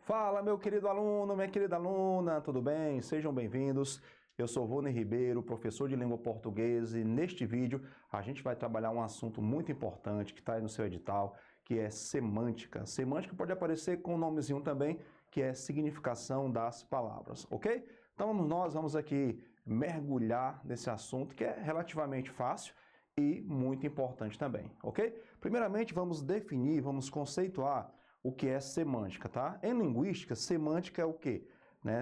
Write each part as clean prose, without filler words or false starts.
Fala, meu querido aluno, minha querida aluna, tudo bem? Sejam bem-vindos. Eu sou Rony Ribeiro, professor de língua portuguesa, e neste vídeo a gente vai trabalhar um assunto muito importante que está aí no seu edital, que é semântica. Semântica pode aparecer com um nomezinho também, que é significação das palavras, ok? Então nós vamos aqui mergulhar nesse assunto que é relativamente fácil e muito importante também, ok? Primeiramente vamos definir, vamos conceituar o que é semântica, tá? Em linguística, semântica é o quê?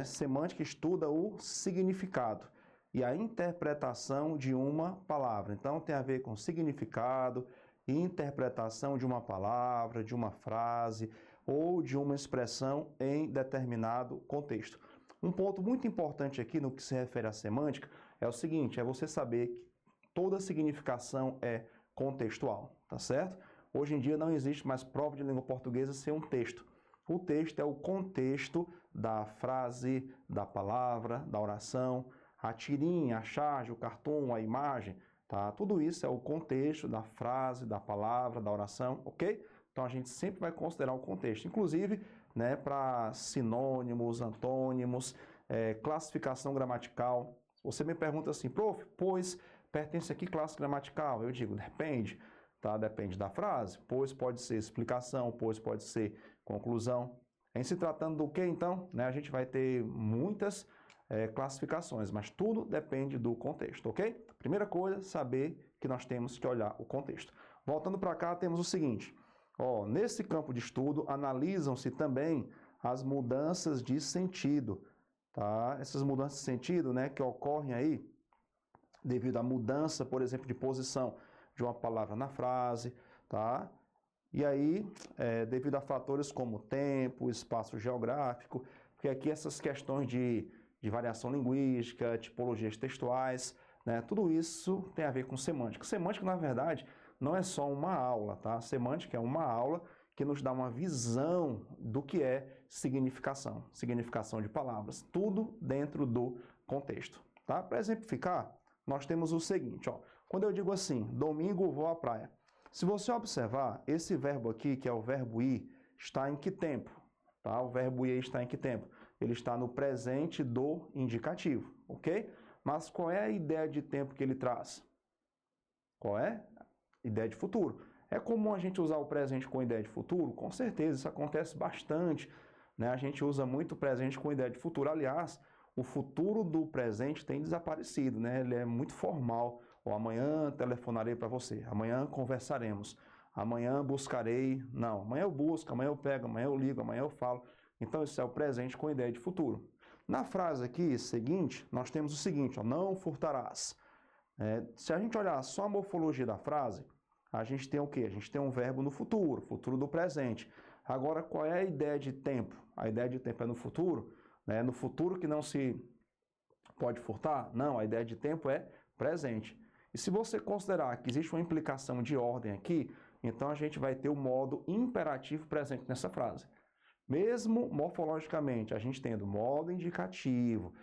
Semântica estuda o significado e a interpretação de uma palavra. Então, tem a ver com significado e interpretação de uma palavra, de uma frase ou de uma expressão em determinado contexto. Um ponto muito importante aqui no que se refere à semântica é o seguinte, é você saber que toda significação é contextual, tá certo? Hoje em dia não existe mais prova de língua portuguesa sem um texto. O texto é o contexto da frase, da palavra, da oração, a tirinha, a charge, o cartoon, a imagem, tá? Tudo isso é o contexto da frase, da palavra, da oração, ok? Então a gente sempre vai considerar o contexto, inclusive, para sinônimos, antônimos, classificação gramatical. Você me pergunta assim, prof, pois pertence a que classe gramatical? Eu digo, depende. Tá? Depende da frase, pois pode ser explicação, pois pode ser conclusão. Em se tratando do que, então? A gente vai ter muitas classificações, mas tudo depende do contexto, ok? Primeira coisa, saber que nós temos que olhar o contexto. Voltando para cá, temos o seguinte. Nesse campo de estudo, analisam-se também as mudanças de sentido. Tá? Essas mudanças de sentido que ocorrem aí devido à mudança, por exemplo, de posição de uma palavra na frase, tá? E aí, devido a fatores como tempo, espaço geográfico, porque aqui essas questões de variação linguística, tipologias textuais, tudo isso tem a ver com semântica. Semântica, na verdade, não é só uma aula, tá? Semântica é uma aula que nos dá uma visão do que é significação, significação de palavras, tudo dentro do contexto, tá? Para exemplificar, nós temos o seguinte, quando eu digo assim, domingo vou à praia. Se você observar, esse verbo aqui, que é o verbo ir, está em que tempo? Tá? O verbo ir está em que tempo? Ele está no presente do indicativo, ok? Mas qual é a ideia de tempo que ele traz? Qual é? Ideia de futuro. É comum a gente usar o presente com ideia de futuro? Com certeza, isso acontece bastante. A gente usa muito o presente com ideia de futuro. Aliás, o futuro do presente tem desaparecido, ele é muito formal. Amanhã telefonarei para você, amanhã conversaremos, amanhã buscarei, não, amanhã eu busco, amanhã eu pego, amanhã eu ligo, amanhã eu falo. Então isso é o presente com ideia de futuro. Na frase aqui seguinte, nós temos o seguinte, não furtarás. Se a gente olhar só a morfologia da frase, a gente tem o quê? A gente tem um verbo no futuro, futuro do presente. Agora, qual é a ideia de tempo? A ideia de tempo é no futuro, no futuro que não se pode furtar? Não, a ideia de tempo é presente. E se você considerar que existe uma implicação de ordem aqui, então a gente vai ter o modo imperativo presente nessa frase. Mesmo morfologicamente, a gente tendo modo indicativo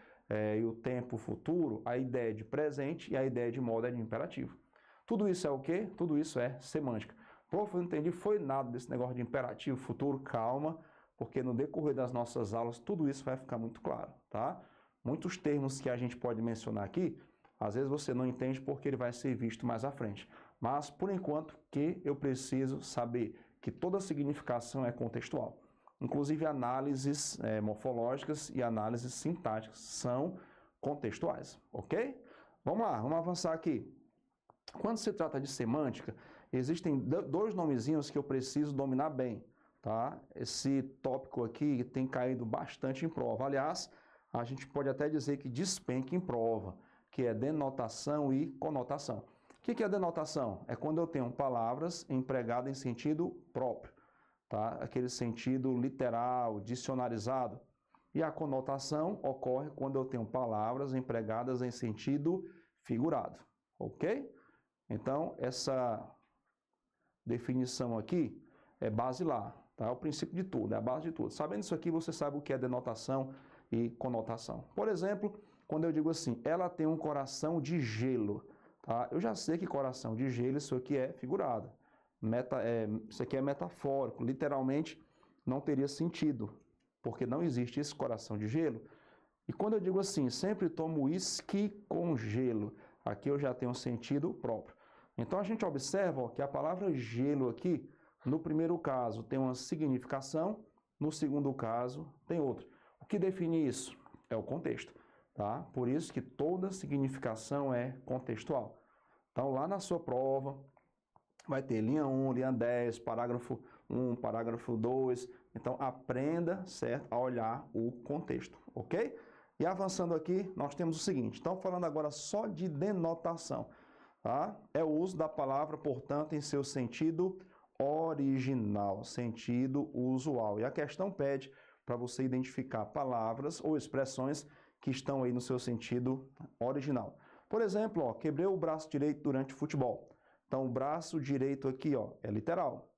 e o tempo futuro, a ideia de presente e a ideia de modo é de imperativo. Tudo isso é o quê? Tudo isso é semântica. Prof, eu não entendi, foi nada desse negócio de imperativo, futuro, calma, porque no decorrer das nossas aulas tudo isso vai ficar muito claro, tá? Muitos termos que a gente pode mencionar aqui, às vezes você não entende porque ele vai ser visto mais à frente. Mas, por enquanto, que eu preciso saber que toda significação é contextual. Inclusive, análises morfológicas e análises sintáticas são contextuais, ok? Vamos lá, vamos avançar aqui. Quando se trata de semântica, existem dois nomezinhos que eu preciso dominar bem, tá? Esse tópico aqui tem caído bastante em prova. Aliás, a gente pode até dizer que despenca em prova, que é denotação e conotação. O que é denotação? É quando eu tenho palavras empregadas em sentido próprio, tá? Aquele sentido literal, dicionarizado. E a conotação ocorre quando eu tenho palavras empregadas em sentido figurado, ok? Então, essa definição aqui é basilar, tá? É o princípio de tudo, é a base de tudo. Sabendo isso aqui, você sabe o que é denotação e conotação. Por exemplo, quando eu digo assim, ela tem um coração de gelo, tá? Eu já sei que coração de gelo, isso aqui é figurado. Isso aqui é metafórico, literalmente não teria sentido. porque não existe esse coração de gelo. E quando eu digo assim, sempre tomo uísque com gelo, aqui eu já tenho um sentido próprio. Então a gente observa, ó, que a palavra gelo aqui, no primeiro caso, tem uma significação, no segundo caso, tem outra. O que define isso? É o contexto, tá? Por isso que toda significação é contextual. Então lá na sua prova, vai ter linha 1, linha 10, parágrafo 1, parágrafo 2. Então aprenda, certo, a olhar o contexto, ok? E avançando aqui, nós temos o seguinte, então falando agora só de denotação, tá? É o uso da palavra, portanto, em seu sentido original, sentido usual. E a questão pede para você identificar palavras ou expressões que estão aí no seu sentido original. Por exemplo, ó, quebrei o braço direito durante o futebol. Então, o braço direito aqui, ó, é literal.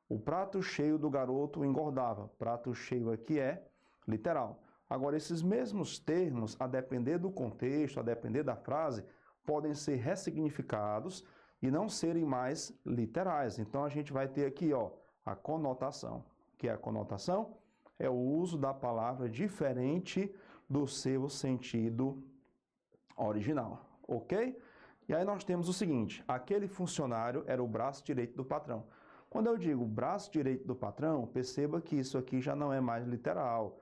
O prato cheio do garoto engordava. Prato cheio aqui é literal. Agora, esses mesmos termos, a depender do contexto, a depender da frase, podem ser ressignificados e não serem mais literais. Então, a gente vai ter aqui, ó, a conotação. O que é a conotação? É o uso da palavra diferente do seu sentido original, ok? E aí nós temos o seguinte, aquele funcionário era o braço direito do patrão. Quando eu digo braço direito do patrão, perceba que isso aqui já não é mais literal,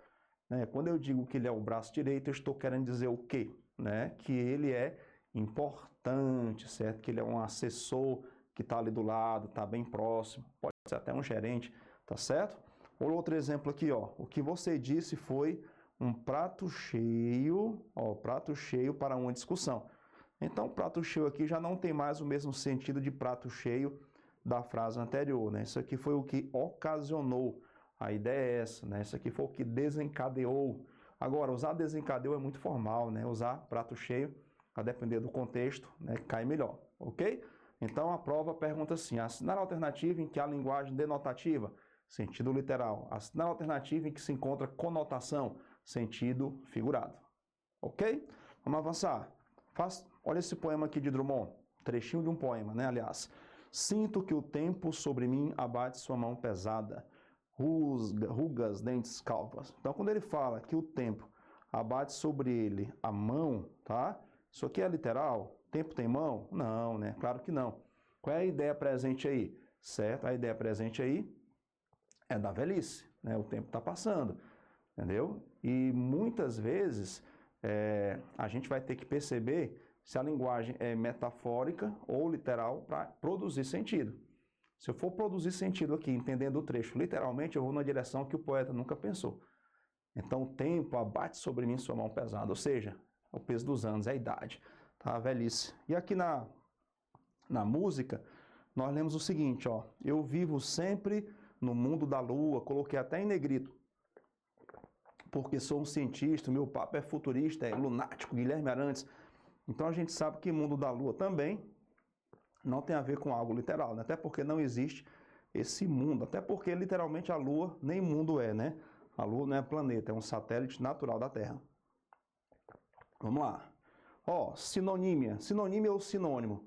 né? Quando eu digo que ele é o braço direito, eu estou querendo dizer o quê? Né? Que ele é importante, certo? Que ele é um assessor que está ali do lado, está bem próximo, pode ser até um gerente, tá certo? Outro exemplo aqui, ó, o que você disse foi um prato cheio, ó, prato cheio para uma discussão. Então, prato cheio aqui já não tem mais o mesmo sentido de prato cheio da frase anterior, né? Isso aqui foi o que ocasionou, a ideia é essa, né? Isso aqui foi o que desencadeou. Agora, usar desencadeou é muito formal, né? Usar prato cheio, a depender do contexto, né, cai melhor, ok? Então, a prova pergunta assim, assinar a alternativa em que há linguagem denotativa, sentido literal. Assinar a alternativa em que se encontra conotação, sentido figurado, ok? Vamos avançar. Olha esse poema aqui de Drummond, trechinho de um poema, né, aliás. Sinto que o tempo sobre mim abate sua mão pesada, rugas, dentes calvas. Então, quando ele fala que o tempo abate sobre ele a mão, tá? Isso aqui é literal? Tempo tem mão? Não, né? Claro que não. Qual é a ideia presente aí? Certo? A ideia presente aí é da velhice, né? O tempo está passando, entendeu? E muitas vezes a gente vai ter que perceber se a linguagem é metafórica ou literal para produzir sentido. Se eu for produzir sentido aqui, entendendo o trecho literalmente, eu vou na direção que o poeta nunca pensou. Então, o tempo abate sobre mim sua mão pesada, ou seja, o peso dos anos, é a idade, tá? A velhice. E aqui na música, nós lemos o seguinte, ó, eu vivo sempre no mundo da lua, coloquei até em negrito, porque sou um cientista, meu papo é futurista, é lunático, Guilherme Arantes. Então a gente sabe que mundo da lua também não tem a ver com algo literal, né? Até porque não existe esse mundo, até porque literalmente a lua nem mundo é, né? A lua não é planeta, é um satélite natural da Terra. Vamos lá. Ó, sinonímia. Sinonímia ou sinônimo.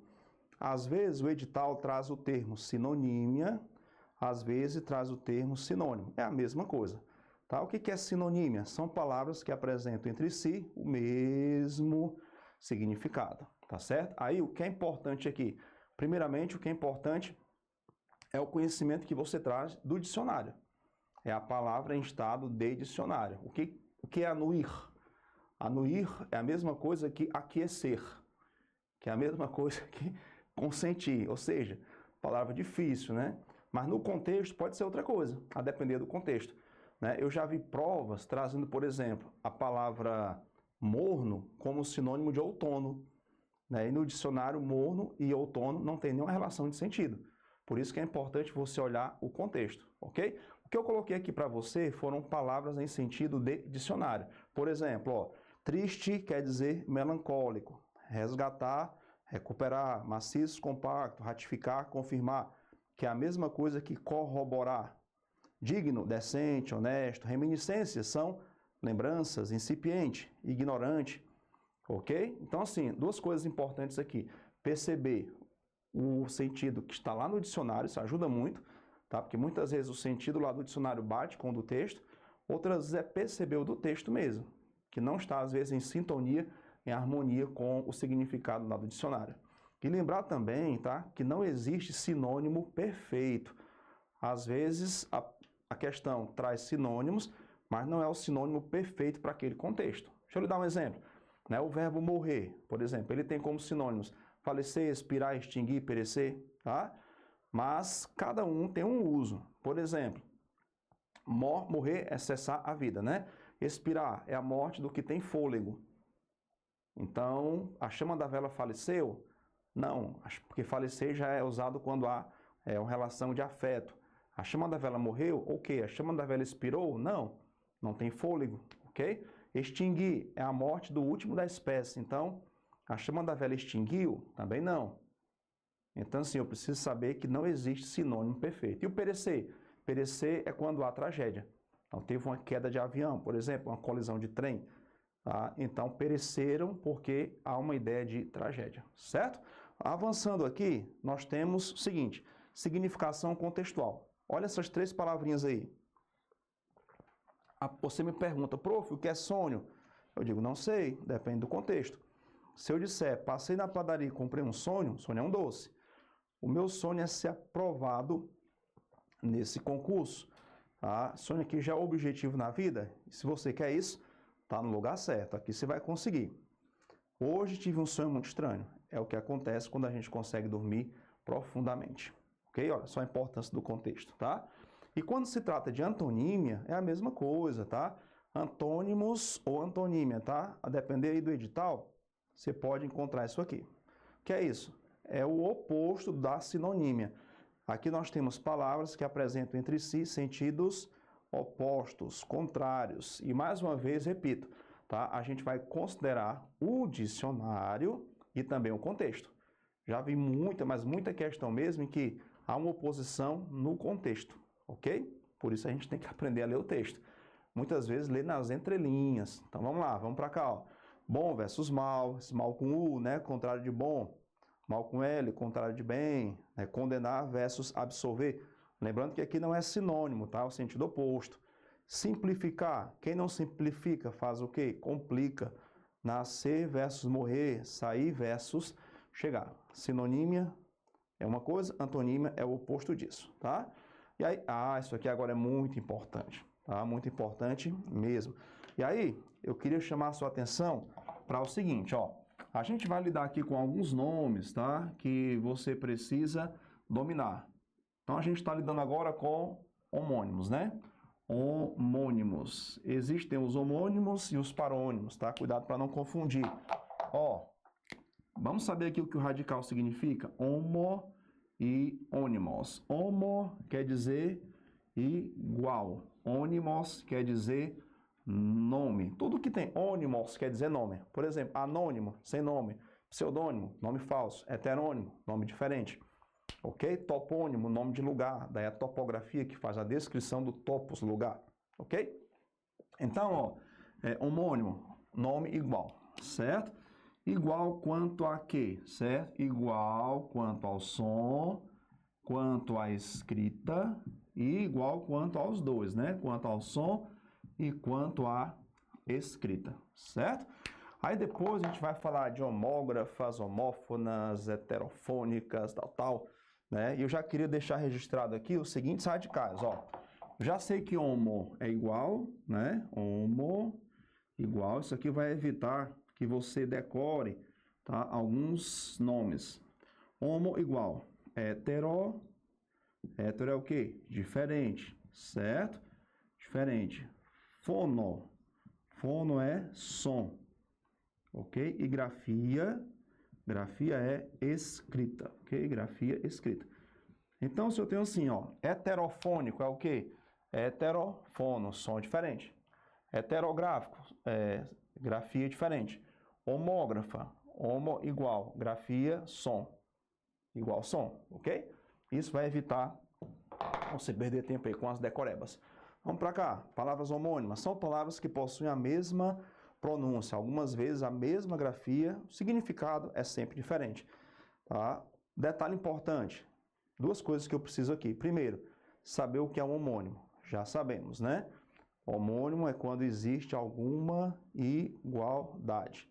Às vezes o edital traz o termo sinonímia, às vezes traz o termo sinônimo. É a mesma coisa. Tá? O que é sinonímia? São palavras que apresentam entre si o mesmo significado. Tá certo? Aí o que é importante aqui? Primeiramente, o que é importante é o conhecimento que você traz do dicionário. É a palavra em estado de dicionário. O que é anuir? Anuir é a mesma coisa que aquecer, que é a mesma coisa que consentir, ou seja, palavra difícil, né? Mas no contexto pode ser outra coisa, a depender do contexto, né? Eu já vi provas trazendo, por exemplo, a palavra morno como sinônimo de outono, né? E no dicionário, morno e outono não tem nenhuma relação de sentido. Por isso que é importante você olhar o contexto, ok? O que eu coloquei aqui para você foram palavras em sentido de dicionário. Por exemplo, ó, triste quer dizer melancólico, resgatar, recuperar, maciço, compacto, ratificar, confirmar, que é a mesma coisa que corroborar. Digno, decente, honesto, reminiscências são lembranças, incipiente, ignorante, ok? Então, assim, duas coisas importantes aqui. Perceber o sentido que está lá no dicionário, isso ajuda muito, tá? Porque muitas vezes o sentido lá do dicionário bate com o do texto, Outras vezes é perceber do texto mesmo, que não está, às vezes, em sintonia, em harmonia com o significado lá do dicionário. E lembrar também, tá, que não existe sinônimo perfeito. Às vezes, a questão traz sinônimos, mas não é o sinônimo perfeito para aquele contexto. Deixa eu lhe dar um exemplo. Né? O verbo morrer, por exemplo, ele tem como sinônimos falecer, expirar, extinguir, perecer, tá? Mas cada um tem um uso. Por exemplo, morrer é cessar a vida, né? Expirar é a morte do que tem fôlego. Então, a chama da vela faleceu? Não, porque falecer já é usado quando há uma relação de afeto. A chama da vela morreu? Ok. A chama da vela expirou? Não, não tem fôlego, ok? Extinguir é a morte do último da espécie. Então, a chama da vela extinguiu? Também não. Então, assim, eu preciso saber que não existe sinônimo perfeito. E o perecer? Perecer é quando há tragédia. Então, teve uma queda de avião, por exemplo, uma colisão de trem. Tá? Então, pereceram porque há uma ideia de tragédia, certo? Avançando aqui, nós temos o seguinte, significação contextual. Olha essas 3 palavrinhas aí. Você me pergunta, prof, o que é sonho? Eu digo, não sei, depende do contexto. Se eu disser, passei na padaria e comprei um sonho é um doce. O meu sonho é ser aprovado nesse concurso. Tá? Sonho aqui já é o objetivo na vida. E se você quer isso, está no lugar certo. Aqui você vai conseguir. Hoje tive um sonho muito estranho. É o que acontece quando a gente consegue dormir profundamente. Ok? Olha só a importância do contexto, tá? E quando se trata de antonímia, é a mesma coisa, tá? Antônimos ou antonímia, tá? A depender aí do edital, você pode encontrar isso aqui. O que é isso? É o oposto da sinonímia. Aqui nós temos palavras que apresentam entre si sentidos opostos, contrários. E mais uma vez, repito, tá? A gente vai considerar o dicionário e também o contexto. Já vi muita questão mesmo em que há uma oposição no contexto, ok? Por isso a gente tem que aprender a ler o texto. Muitas vezes lê nas entrelinhas. Então vamos lá, vamos para cá, ó. Bom versus mal, mal com U, né? Contrário de bom. Mal com L, contrário de bem. Né? Condenar versus absolver. Lembrando que aqui não é sinônimo, tá? O sentido oposto. Simplificar. Quem não simplifica faz o quê? Complica. Nascer versus morrer. Sair versus chegar. Sinonímia é uma coisa, antonímia é o oposto disso, tá? E aí, isso aqui agora é muito importante, tá? Muito importante mesmo. E aí, eu queria chamar a sua atenção para o seguinte, ó. A gente vai lidar aqui com alguns nomes, tá? Que você precisa dominar. Então, a gente está lidando agora com homônimos, né? Homônimos. Existem os homônimos e os parônimos, tá? Cuidado para não confundir. Ó, vamos saber aqui o que o radical significa? Homo e ônimos. Homo quer dizer igual. Ônimos quer dizer nome. Tudo que tem ônimos quer dizer nome. Por exemplo, anônimo, sem nome. Pseudônimo, nome falso. Heterônimo, nome diferente. Ok? Topônimo, nome de lugar. Daí a topografia que faz a descrição do topos, lugar. Ok? Então, ó, homônimo, nome igual. Certo? Igual quanto a quê? Certo? Igual quanto ao som, quanto à escrita e igual quanto aos dois, né? Quanto ao som e quanto à escrita, certo? Aí depois a gente vai falar de homógrafas, homófonas, heterofônicas, tal, né? E eu já queria deixar registrado aqui os seguintes radicais, ó. Já sei que homo é igual, né? Homo igual, isso aqui vai evitar que você decore, tá? Alguns nomes. Homo igual. Hetero. Hetero é o quê? Diferente, certo? Diferente. Fono. Fono é som. Ok? E grafia. Grafia é escrita. Ok? Grafia escrita. Então, se eu tenho assim, ó. Heterofônico é o quê? Heterofono, som diferente. Heterográfico, grafia diferente. Homógrafa, homo igual, grafia, som. Igual som, ok? Isso vai evitar você perder tempo aí com as decorebas. Vamos para cá. Palavras homônimas. São palavras que possuem a mesma pronúncia. Algumas vezes a mesma grafia. O significado é sempre diferente. Tá? Detalhe importante. 2 coisas que eu preciso aqui. Primeiro, saber o que é um homônimo. Já sabemos, né? Homônimo é quando existe alguma igualdade.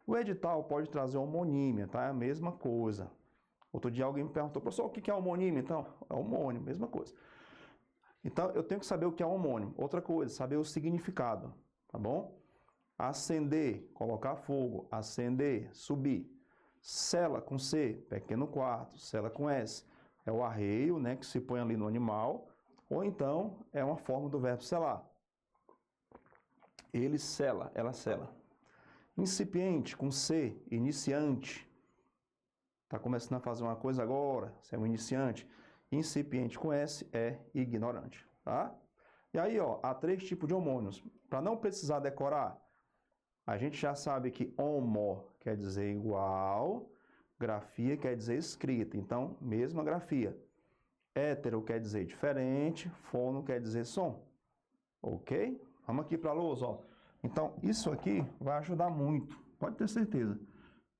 O edital pode trazer homonímia, tá? É a mesma coisa. Outro dia alguém me perguntou, professor, o que é homonímia? Então, é homônimo, mesma coisa. Então, eu tenho que saber o que é homônimo. Outra coisa, saber o significado, tá bom? Acender, colocar fogo, acender, subir. Cela com C, pequeno quarto, cela com S, é o arreio, né, que se põe ali no animal, ou então é uma forma do verbo selar. Ele sela, ela sela. Incipiente com C, iniciante. Está começando a fazer uma coisa agora, você é um iniciante. Incipiente com S é ignorante, tá? E aí, ó, há 3 tipos de homônimos. Para não precisar decorar, a gente já sabe que homo quer dizer igual, grafia quer dizer escrita, então, mesma grafia. Hétero quer dizer diferente, fono quer dizer som. Ok? Vamos aqui para a lousa, ó. Então, isso aqui vai ajudar muito, pode ter certeza.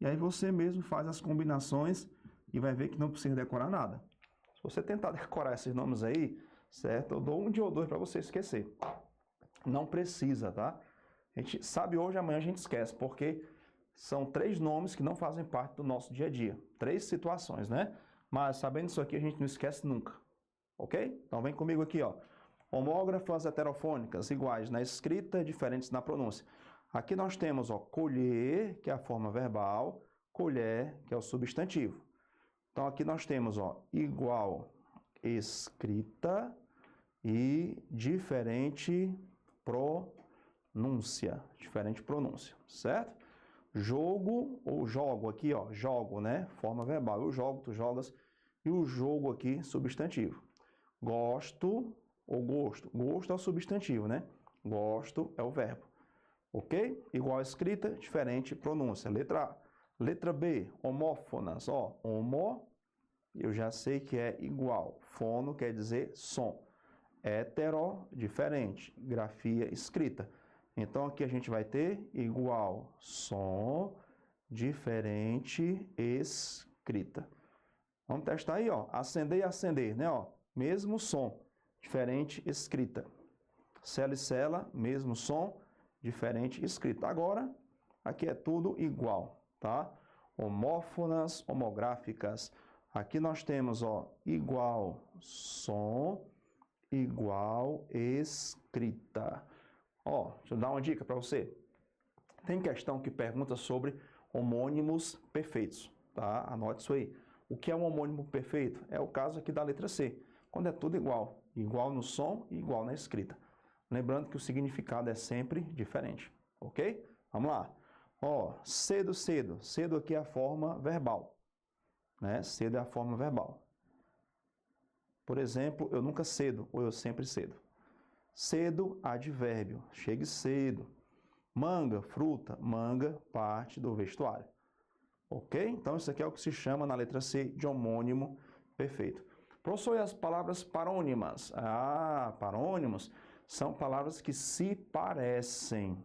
E aí você mesmo faz as combinações e vai ver que não precisa decorar nada. Se você tentar decorar esses nomes aí, certo? Eu dou um dia ou dois para você esquecer. Não precisa, tá? A gente sabe hoje, amanhã a gente esquece, porque são 3 nomes que não fazem parte do nosso dia a dia. 3 situações, né? Mas sabendo isso aqui, a gente não esquece nunca. Ok? Então vem comigo aqui, ó. Homógrafas heterofônicas iguais na escrita, diferentes na pronúncia. Aqui nós temos, ó, colher, que é a forma verbal, colher, que é o substantivo. Então aqui nós temos, ó, igual escrita e diferente pronúncia, certo? Jogo ou jogo aqui, ó, jogo, né? Forma verbal, eu jogo, tu jogas, e o jogo aqui, substantivo. Gosto ou gosto, gosto é o substantivo, né? Gosto é o verbo, ok? Igual escrita, diferente pronúncia. Letra A. Letra B, homófonas, ó, homo, eu já sei que é igual, fono quer dizer som. Hetero, diferente, grafia escrita. Então, aqui a gente vai ter igual, som, diferente, escrita. Vamos testar aí, ó. Acender e acender, né, ó? Mesmo som, diferente, escrita. Cela e cela, mesmo som, diferente, escrita. Agora, aqui é tudo igual, tá? Homófonas, homográficas. Aqui nós temos, ó, igual, som, igual escrita. Ó, deixa eu dar uma dica para você. Tem questão que pergunta sobre homônimos perfeitos, tá? Anote isso aí. O que é um homônimo perfeito? É o caso aqui da letra C, quando é tudo igual. Igual no som e igual na escrita. Lembrando que o significado é sempre diferente, ok? Vamos lá. Ó, cedo, cedo. Cedo aqui é a forma verbal, né? Cedo é a forma verbal. Por exemplo, eu nunca cedo ou eu sempre cedo. Cedo, advérbio, chegue cedo. Manga, fruta, manga, parte do vestuário. Ok? Então, isso aqui é o que se chama na letra C de homônimo perfeito. Professor, e as palavras parônimas? Ah, parônimos são palavras que se parecem.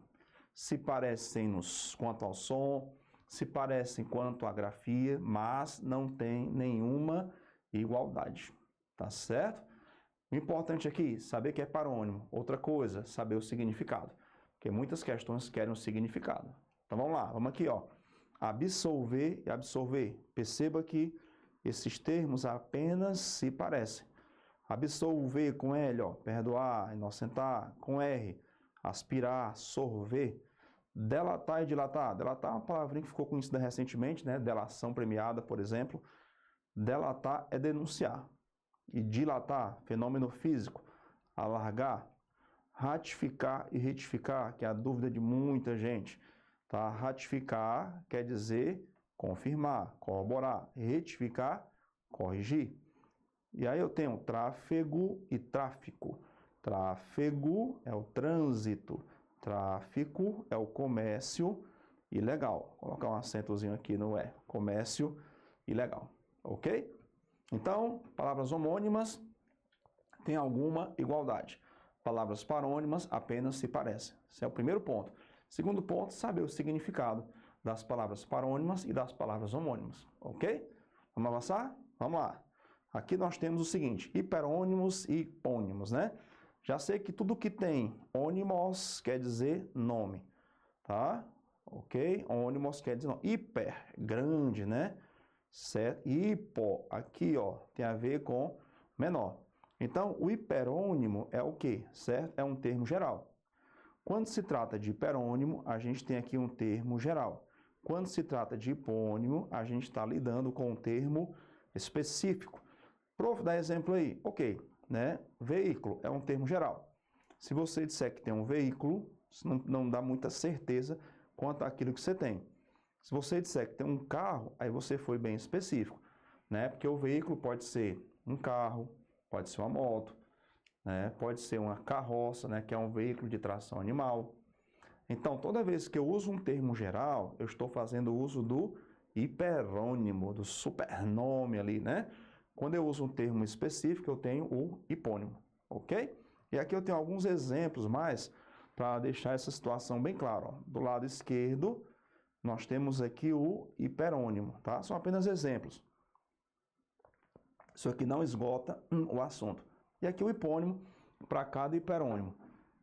Se parecem quanto ao som, se parecem quanto à grafia, mas não tem nenhuma igualdade. Tá certo? O importante aqui, saber que é parônimo. Outra coisa, saber o significado. Porque muitas questões querem o significado. Então vamos lá, vamos aqui, ó. Absolver e absorver. Perceba que esses termos apenas se parecem. Absolver com L, ó, perdoar, inocentar, com R, aspirar, sorver. Delatar e dilatar. Delatar é uma palavrinha que ficou conhecida recentemente, né? Delação premiada, por exemplo. Delatar é denunciar. E dilatar, fenômeno físico, alargar, ratificar e retificar, que é a dúvida de muita gente, tá? Ratificar quer dizer confirmar, corroborar, retificar, corrigir. E aí eu tenho tráfego e tráfico. Tráfego é o trânsito, tráfico é o comércio ilegal. Vou colocar um acentozinho aqui no E, comércio ilegal, ok? Então, palavras homônimas têm alguma igualdade. Palavras parônimas apenas se parecem. Esse é o primeiro ponto. Segundo ponto, saber o significado das palavras parônimas e das palavras homônimas. Ok? Vamos avançar? Vamos lá. Aqui nós temos o seguinte, hiperônimos e hipônimos, né? Já sei que tudo que tem ônimos quer dizer nome, tá? Ok? Ônimos quer dizer nome. Hiper, grande, né? Certo? Hipo, aqui, ó, tem a ver com menor. Então, o hiperônimo é o quê? Certo? É um termo geral. Quando se trata de hiperônimo, a gente tem aqui um termo geral. Quando se trata de hipônimo, a gente está lidando com um termo específico. Prof, dá exemplo aí. Ok, né? Veículo é um termo geral. Se você disser que tem um veículo, isso não dá muita certeza quanto àquilo que você tem. Se você disser que tem um carro, aí você foi bem específico, né? Porque o veículo pode ser um carro, pode ser uma moto, né? Pode ser uma carroça, né? Que é um veículo de tração animal. Então, toda vez que eu uso um termo geral, eu estou fazendo uso do hiperônimo, do supernome ali, né? Quando eu uso um termo específico, eu tenho o hipônimo, ok? E aqui eu tenho alguns exemplos mais para deixar essa situação bem clara. Ó. Do lado esquerdo, nós temos aqui o hiperônimo, tá? São apenas exemplos. Isso aqui não esgota o assunto. E aqui o hipônimo para cada hiperônimo.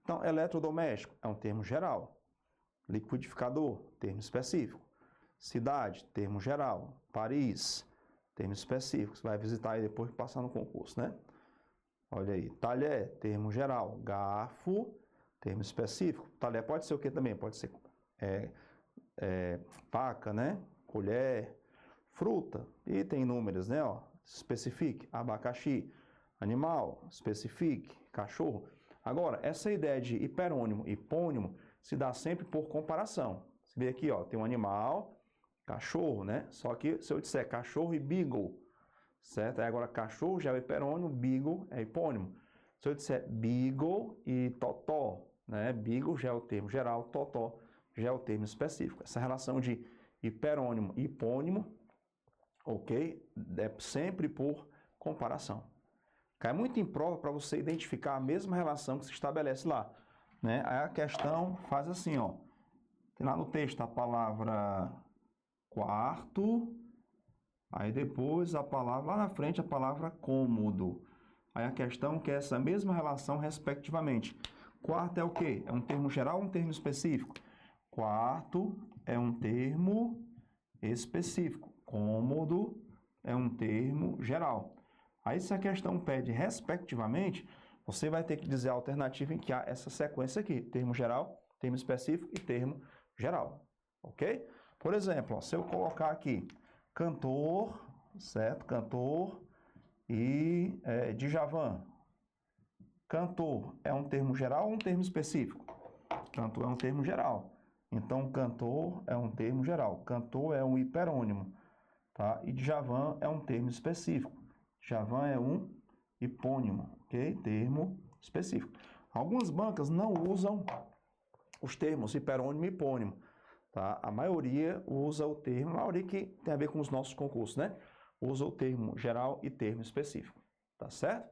Então, eletrodoméstico é um termo geral. Liquidificador, termo específico. Cidade, termo geral. Paris, termo específico. Você vai visitar aí depois de passar no concurso, né? Olha aí. Talher, termo geral. Garfo, termo específico. Talher pode ser o que também? Pode ser faca, né? Colher. Fruta. E tem números, né? Ó. Especifique. Abacaxi. Animal. Especifique. Cachorro. Agora, essa ideia de hiperônimo e hipônimo se dá sempre por comparação. Você vê aqui, ó, tem um animal, cachorro, né? Só que se eu disser cachorro e beagle, certo? Aí agora cachorro já é hiperônimo, beagle é hipônimo. Se eu disser beagle e totó, né? Beagle já é o termo geral, totó já é o termo específico. Essa relação de hiperônimo e hipônimo, ok? É sempre por comparação. Cai muito em prova para você identificar a mesma relação que se estabelece lá, né? Aí a questão faz assim, ó. Tem lá no texto a palavra quarto, aí depois a palavra, lá na frente a palavra cômodo. Aí a questão quer essa mesma relação respectivamente. Quarto é o quê? É um termo geral ou um termo específico? Quarto é um termo específico. Cômodo é um termo geral. Aí, se a questão pede respectivamente, você vai ter que dizer a alternativa em que há essa sequência aqui: termo geral, termo específico e termo geral. Ok? Por exemplo, ó, se eu colocar aqui cantor, certo? Cantor e Djavan. Cantor é um termo geral ou um termo específico? Cantor é um termo geral. Então, cantor é um termo geral. Cantor é um hiperônimo, tá? E Djavan é um termo específico. Djavan é um hipônimo, ok? Termo específico. Algumas bancas não usam os termos hiperônimo e hipônimo, tá? A maioria usa o termo, a maioria que tem a ver com os nossos concursos, né? Usa o termo geral e termo específico, tá certo?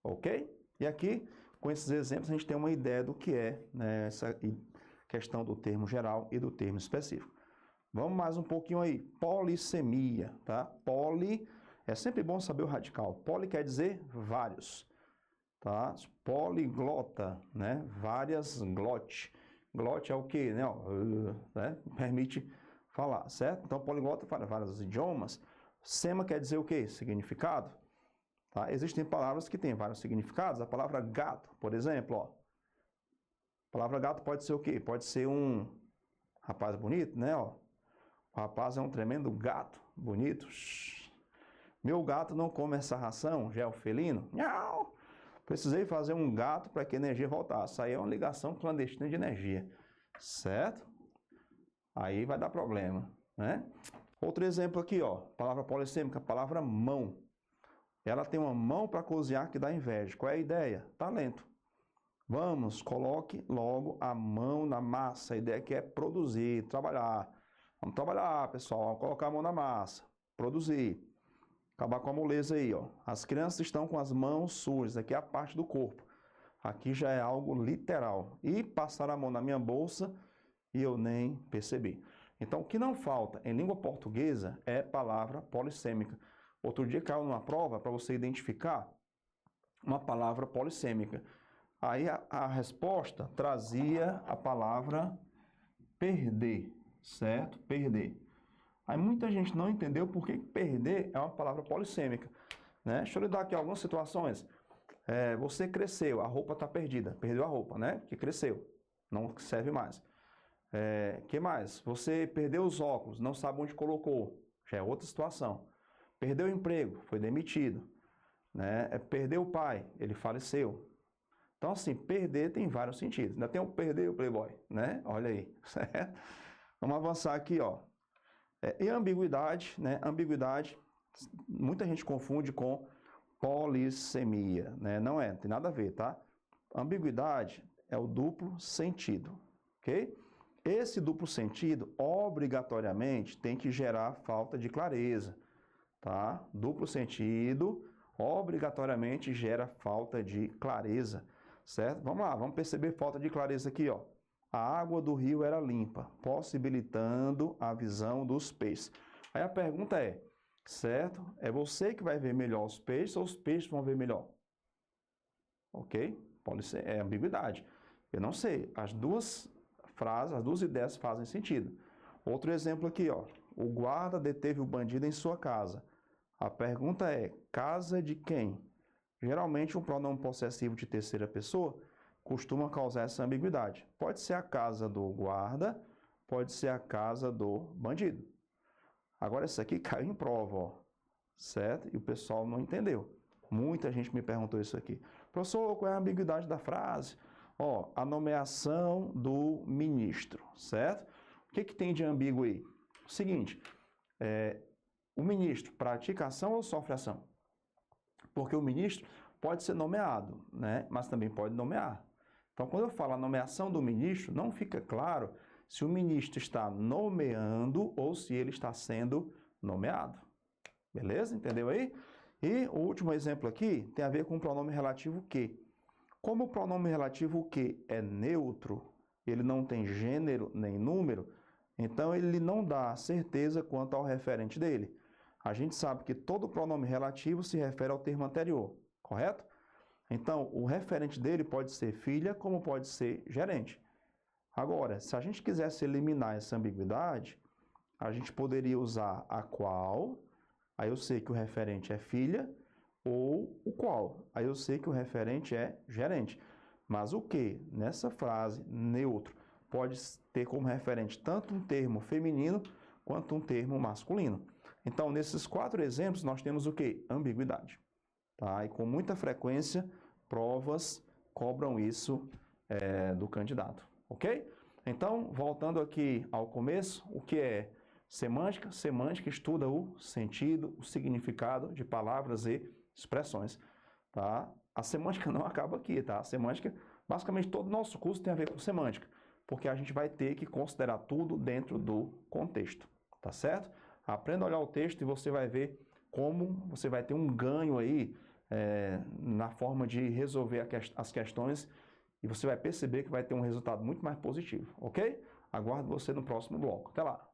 Ok? E aqui, com esses exemplos, a gente tem uma ideia do que é, né, essa questão do termo geral e do termo específico. Vamos mais um pouquinho aí. Polissemia, tá? Poli, é sempre bom saber o radical. Poli quer dizer vários, tá? Poliglota, né? Várias glote. Glote é o quê, né? Né? Permite falar, certo? Então, poliglota fala vários idiomas. Sema quer dizer o quê? Significado. Tá? Existem palavras que têm vários significados. A palavra gato, por exemplo, ó. A palavra gato pode ser o quê? Pode ser um rapaz bonito, né? Ó. O rapaz é um tremendo gato, bonito. Meu gato não come essa ração, já é o felino. Nhau! Precisei fazer um gato para que a energia voltasse. Isso aí é uma ligação clandestina de energia, certo? Aí vai dar problema, né? Outro exemplo aqui, ó. Palavra polissêmica, palavra mão. Ela tem uma mão para cozinhar que dá inveja. Qual é a ideia? Talento. Vamos, coloque logo a mão na massa. A ideia aqui é produzir, trabalhar. Vamos trabalhar, pessoal. Vamos colocar a mão na massa. Produzir. Acabar com a moleza aí, ó. As crianças estão com as mãos sujas. Aqui é a parte do corpo. Aqui já é algo literal. E passar a mão na minha bolsa e eu nem percebi. Então, o que não falta em língua portuguesa é palavra polissêmica. Outro dia caiu numa prova para você identificar uma palavra polissêmica. Aí a resposta trazia a palavra perder, certo? Perder. Aí muita gente não entendeu por que perder é uma palavra polissêmica, né? Deixa eu lhe dar aqui algumas situações. Você cresceu, a roupa está perdida, perdeu a roupa, né? Porque cresceu, não serve mais. Que mais? Você perdeu os óculos, não sabe onde colocou, já é outra situação. Perdeu o emprego, foi demitido, né? Perdeu o pai, ele faleceu. Então, assim, perder tem vários sentidos. Ainda tem o perder o Playboy, né? Olha aí, certo? Vamos avançar aqui, ó. E ambiguidade, né? Ambiguidade, muita gente confunde com polissemia, né? Não tem nada a ver, tá? Ambiguidade é o duplo sentido, ok? Esse duplo sentido, obrigatoriamente, tem que gerar falta de clareza, tá? Duplo sentido, obrigatoriamente, gera falta de clareza, certo? Vamos lá, vamos perceber falta de clareza aqui, ó. A água do rio era limpa, possibilitando a visão dos peixes. Aí a pergunta é, certo? É você que vai ver melhor os peixes ou os peixes vão ver melhor? Ok? Pode ser, é ambiguidade. Eu não sei, as duas frases, as duas ideias fazem sentido. Outro exemplo aqui, ó. O guarda deteve o bandido em sua casa. A pergunta é, casa de quem? Geralmente, um pronome possessivo de terceira pessoa costuma causar essa ambiguidade. Pode ser a casa do guarda, pode ser a casa do bandido. Agora, isso aqui caiu em prova, ó, certo? E o pessoal não entendeu. Muita gente me perguntou isso aqui. Professor, qual é a ambiguidade da frase? Ó, a nomeação do ministro, certo? O que tem de ambíguo aí? O seguinte, o ministro pratica ação ou sofre ação? Porque o ministro pode ser nomeado, né? Mas também pode nomear. Então, quando eu falo a nomeação do ministro, não fica claro se o ministro está nomeando ou se ele está sendo nomeado. Beleza? Entendeu aí? E o último exemplo aqui tem a ver com o pronome relativo que. Como o pronome relativo que é neutro, ele não tem gênero nem número, então ele não dá certeza quanto ao referente dele. A gente sabe que todo pronome relativo se refere ao termo anterior, correto? Então, o referente dele pode ser filha, como pode ser gerente. Agora, se a gente quisesse eliminar essa ambiguidade, a gente poderia usar a qual, aí eu sei que o referente é filha, ou o qual, aí eu sei que o referente é gerente. Mas o que, nessa frase, neutro, pode ter como referente tanto um termo feminino quanto um termo masculino. Então, nesses 4 exemplos, nós temos o que? Ambiguidade. Tá? E com muita frequência, provas cobram isso do candidato, ok? Então, voltando aqui ao começo, o que é semântica? Semântica estuda o sentido, o significado de palavras e expressões, tá? A semântica não acaba aqui, tá? A semântica, basicamente todo o nosso curso tem a ver com semântica, porque a gente vai ter que considerar tudo dentro do contexto, tá certo? Aprenda a olhar o texto e você vai ver como você vai ter um ganho aí na forma de resolver as questões e você vai perceber que vai ter um resultado muito mais positivo, ok? Aguardo você no próximo bloco. Até lá!